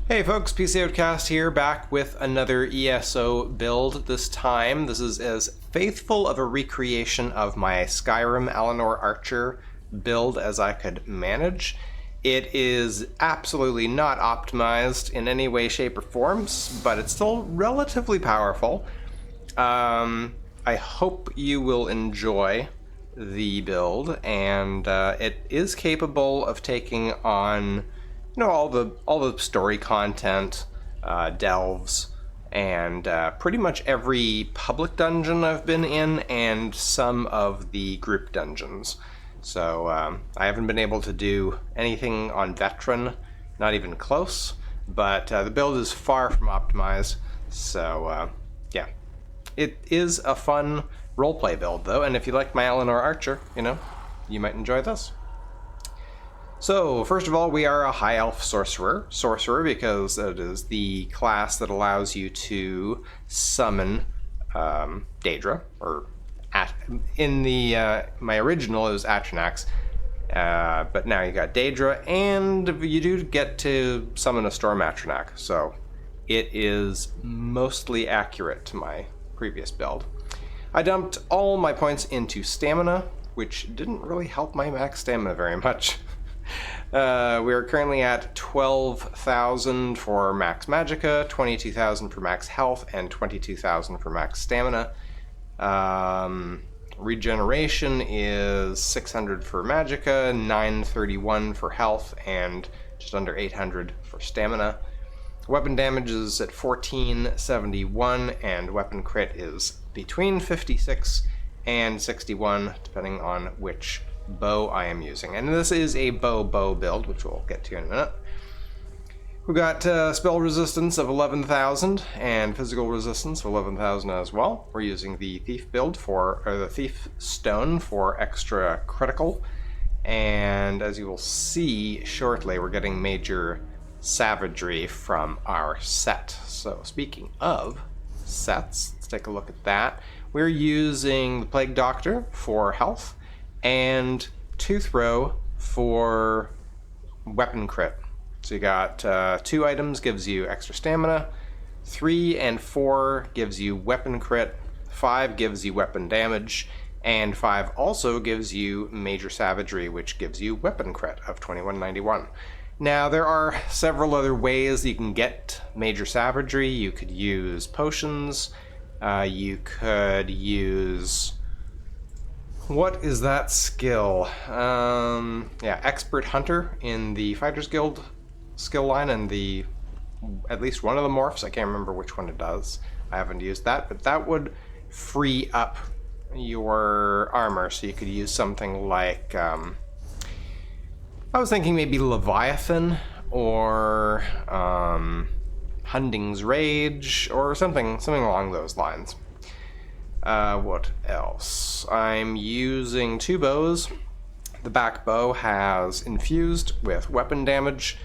Hey folks, PC Outcast here, back with another ESO build. This time, this is as faithful of a recreation of my Skyrim Alinor Archer build as I could manage. It is absolutely not optimized in any way, shape, or forms, but it's still relatively powerful. I hope you will enjoy the build, and it is capable of taking on all the story content, delves, and pretty much every public dungeon I've been in, and some of the group dungeons. So I haven't been able to do anything on veteran, not even close. But the build is far from optimized. So yeah, it is a fun roleplay build though, and if you like my Alinor Archer, you might enjoy this. So, first of all, we are a High Elf Sorcerer. Sorcerer because it is the class that allows you to summon Daedra, or in the my original it was Atronach, but now you got Daedra, and you do get to summon a Storm Atronach, so it is mostly accurate to my previous build. I dumped all my points into stamina, which didn't really help my max stamina very much. We are currently at 12,000 for max magicka, 22,000 for max health, and 22,000 for max stamina. Regeneration is 600 for magicka, 931 for health, and just under 800 for stamina. Weapon damage is at 1471, and weapon crit is between 56 and 61, depending on which bow I am using. And this is a bow build, which we'll get to in a minute. We've got spell resistance of 11,000 and physical resistance of 11,000 as well. We're using the thief build the thief stone for extra critical. And as you will see shortly, we're getting major savagery from our set. So speaking of sets, let's take a look at that. We're using the Plague Doctor for health, and Tooth Row for weapon crit. So you got 2 items gives you extra stamina, 3 and 4 gives you weapon crit, 5 gives you weapon damage, and 5 also gives you major savagery, which gives you weapon crit of 2191. Now there are several other ways you can get major savagery. You could use potions, you could use... what is that skill? Yeah, Expert Hunter in the Fighters Guild skill line, and at least one of the morphs. I can't remember which one it does. I haven't used that, but that would free up your armor, so you could use something like... I was thinking maybe Leviathan, or Hunding's Rage, or something along those lines. What else? I'm using 2 bows. The back bow has infused with weapon damage,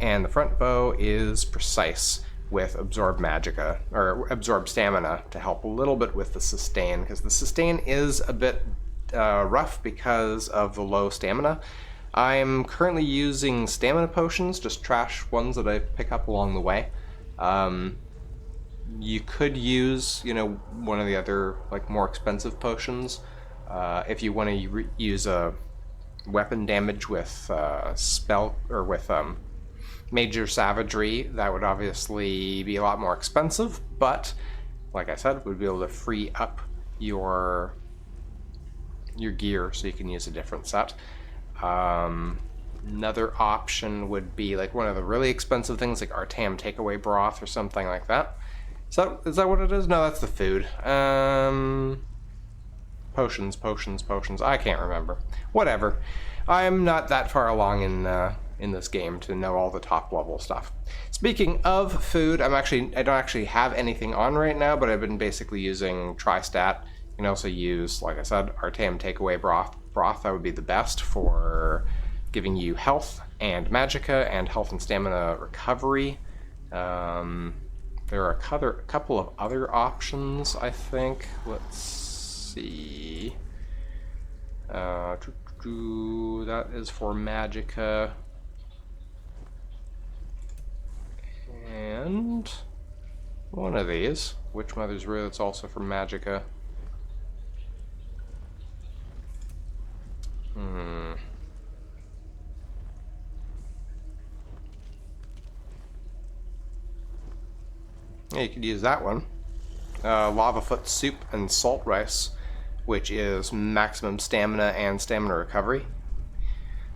and the front bow is precise with absorb magicka, or absorb stamina, to help a little bit with the sustain, because the sustain is a bit rough because of the low stamina. I'm currently using stamina potions, just trash ones that I pick up along the way. You could use, one of the other, more expensive potions. If you want to use a weapon damage with spell, or with major savagery, that would obviously be a lot more expensive, but like I said, would be able to free up your gear so you can use a different set. Another option would be one of the really expensive things, like Artam takeaway broth or something like that. Is that what it is? No, that's the food. Potions. I can't remember. Whatever. I'm not that far along in this game to know all the top level stuff. Speaking of food, I don't actually have anything on right now, but I've been basically using Tristat. You can also use, like I said, Artam takeaway broth. That would be the best for giving you health and magicka and health and stamina recovery. There are a couple of other options, I think. Let's see. That is for magicka. one of these. Witch Mother's Rue, it's also from Magicka. Yeah, you could use that one. Lava Foot Soup and Salt Rice, which is maximum stamina and stamina recovery.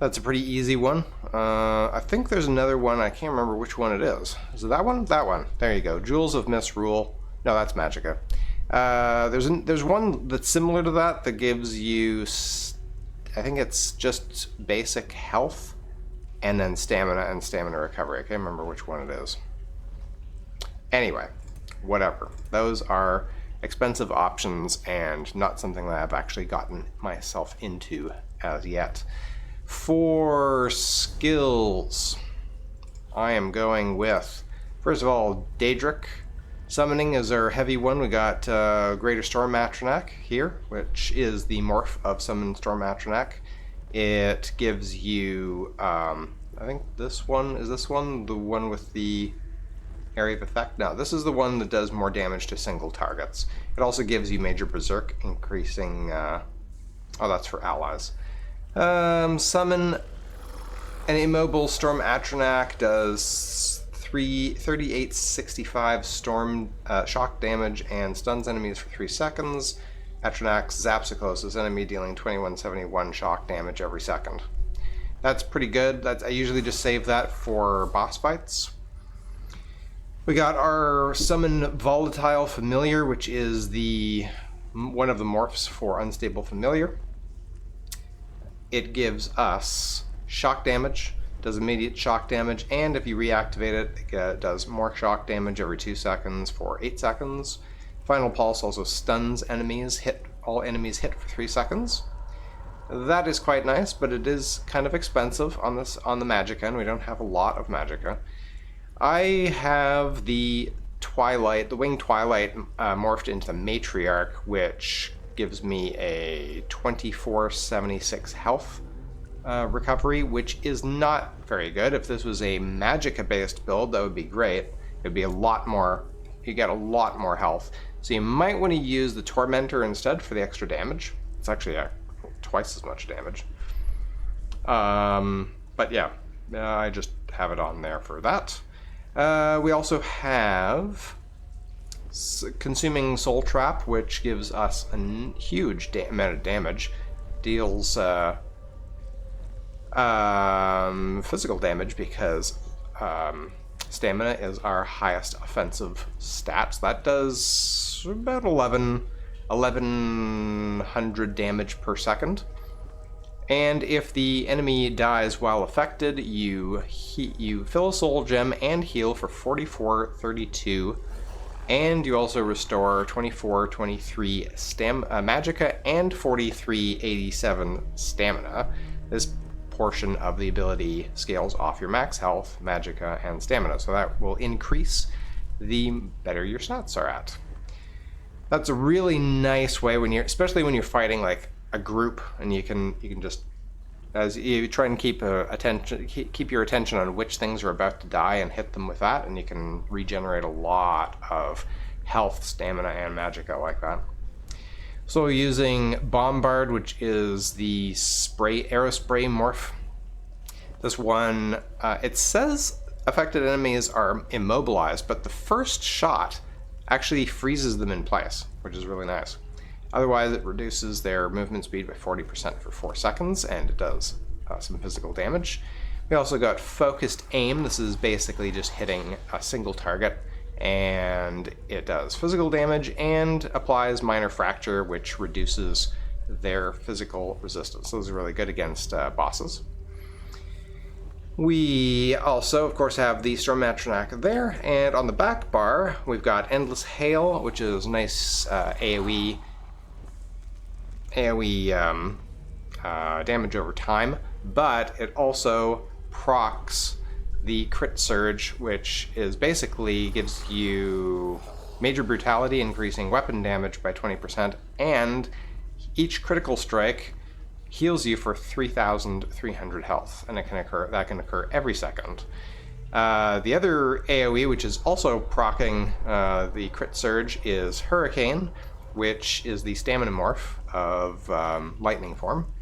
That's a pretty easy one. I think there's another one, I can't remember which one it is. Is it that one? That one. There you go. Jewels of Misrule. No, that's Magicka. There's one that's similar to that gives you, I think it's just basic health and then stamina and stamina recovery. I can't remember which one it is. Anyway, whatever. Those are expensive options and not something that I've actually gotten myself into as yet. For skills, I am going with, first of all, Daedric. Summoning is our heavy one. We got Greater Storm Atronach here, which is the morph of Summon Storm Atronach. It gives you, I think this one, is this one the one with the area of effect? No, this is the one that does more damage to single targets. It also gives you Major Berserk, increasing, oh, that's for allies. Summon an immobile Storm Atronach, does 3865 storm shock damage and stuns enemies for 3 seconds. Atronach zaps a closest enemy, dealing 2171 shock damage every second. That's pretty good. I usually just save that for boss fights. We got our Summon Volatile Familiar, which is one of the morphs for Unstable Familiar. It gives us shock damage, does immediate shock damage, and if you reactivate it, it does more shock damage every 2 seconds for 8 seconds. Final Pulse also stuns enemies, all enemies hit for 3 seconds. That is quite nice, but it is kind of expensive on the Magicka, and we don't have a lot of Magicka. I have the Winged Twilight morphed into the Matriarch, which gives me a 2476 health recovery, which is not very good. If this was a Magicka-based build, that would be great. It'd be a lot more, you get a lot more health. So you might want to use the Tormentor instead for the extra damage. It's actually twice as much damage. But yeah, I just have it on there for that. We also have Consuming Soul Trap, which gives us a huge amount of damage. Deals physical damage because stamina is our highest offensive stat. So that does about 1100 damage per second. And if the enemy dies while affected, you fill a soul gem and heal for 4432. And you also restore 2423 Magicka and 4387 stamina. This portion of the ability scales off your max health, Magicka, and stamina, so that will increase the better your stats are at. That's a really nice way especially when you're fighting like a group, and you can just, as you try and keep your attention on which things are about to die and hit them with that, and you can regenerate a lot of health, stamina, and Magicka like that. So using Bombard, which is the arrow spray morph. This one, it says affected enemies are immobilized, but the first shot actually freezes them in place, which is really nice. Otherwise, it reduces their movement speed by 40% for 4 seconds, and it does some physical damage. We also got Focused Aim. This is basically just hitting a single target, and it does physical damage and applies Minor Fracture, which reduces their physical resistance. Those are really good against bosses. We also, of course, have the Storm Atronach there, and on the back bar, we've got Endless Hail, which is nice AoE damage over time, but it also procs the Crit Surge, which is basically gives you Major Brutality, increasing weapon damage by 20%, and each critical strike heals you for 3,300 health, and that can occur every second. The other AoE, which is also proccing the crit surge, is Hurricane, which is the stamina morph of lightning form.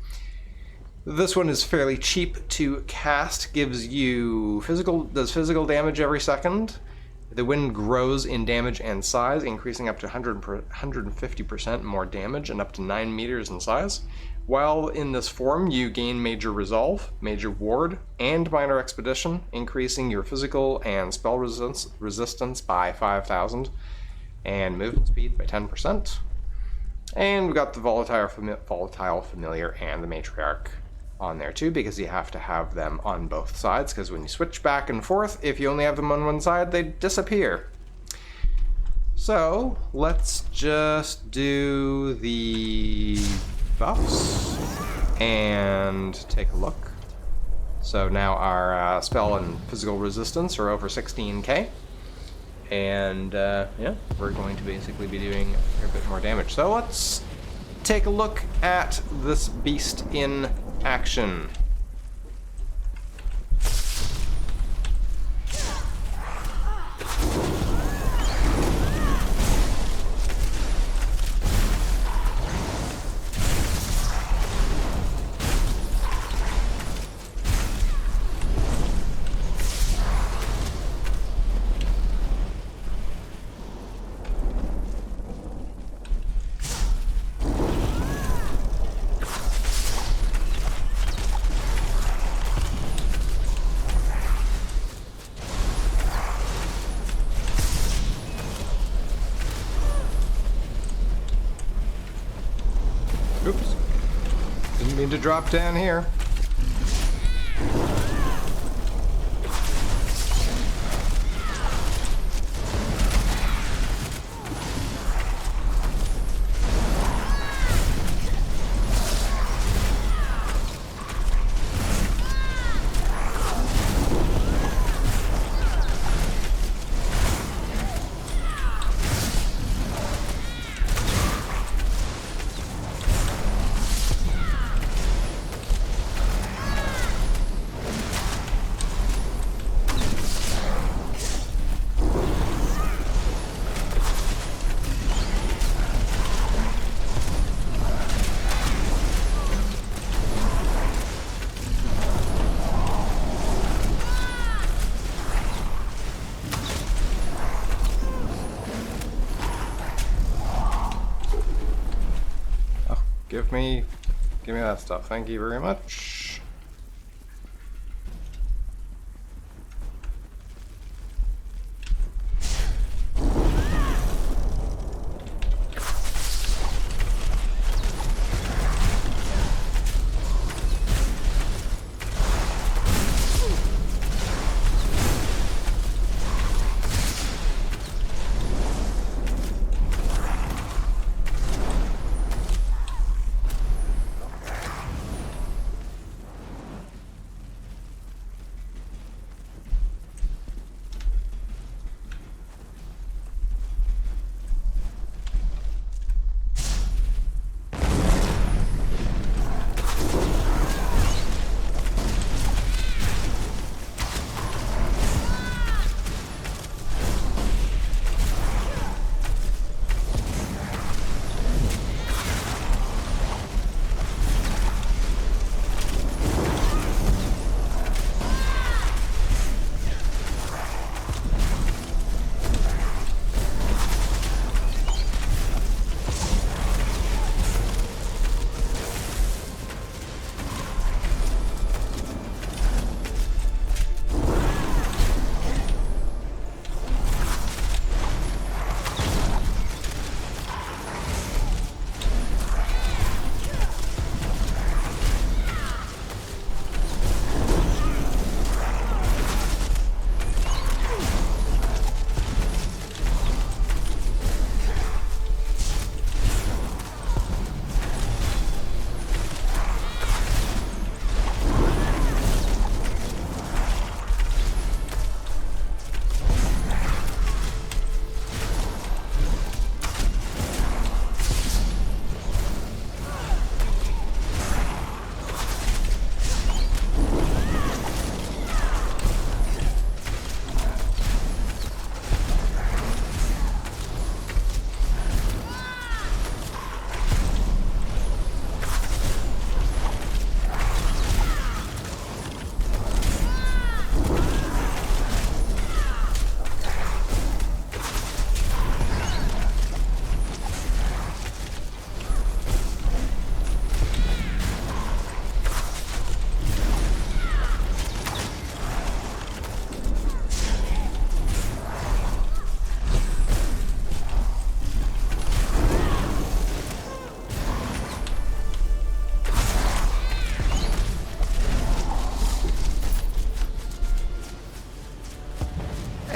This one is fairly cheap to cast, does physical damage every second. The wind grows in damage and size, increasing up to 150% more damage and up to 9 meters in size. While in this form, you gain Major Resolve, Major Ward, and Minor Expedition, increasing your physical and spell resistance by 5,000, and movement speed by 10%. And we've got the Volatile Familiar and the Matriarch on there too, because you have to have them on both sides, because when you switch back and forth, if you only have them on one side, they disappear. So let's just do the buffs and take a look. So now our spell and physical resistance are over 16k, and yeah, we're going to basically be doing a bit more damage. So let's take a look at this beast in action. Oops. Didn't mean to drop down here. Give me that stuff. Thank you very much.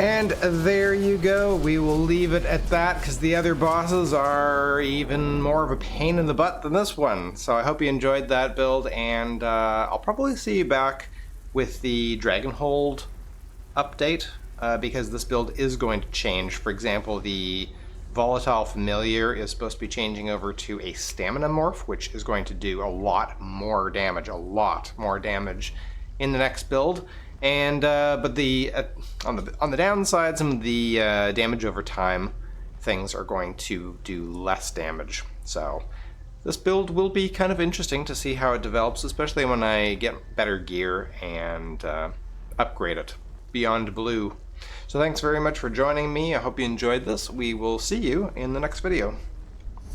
And there you go. We will leave it at that because the other bosses are even more of a pain in the butt than this one. So I hope you enjoyed that build, and I'll probably see you back with the Dragonhold update because this build is going to change. For example, the Volatile Familiar is supposed to be changing over to a Stamina Morph, which is going to do a lot more damage in the next build. And but on the downside, some of the damage over time things are going to do less damage. So this build will be kind of interesting to see how it develops, especially when I get better gear and upgrade it beyond blue. So thanks very much for joining me. I hope you enjoyed this. We will see you in the next video.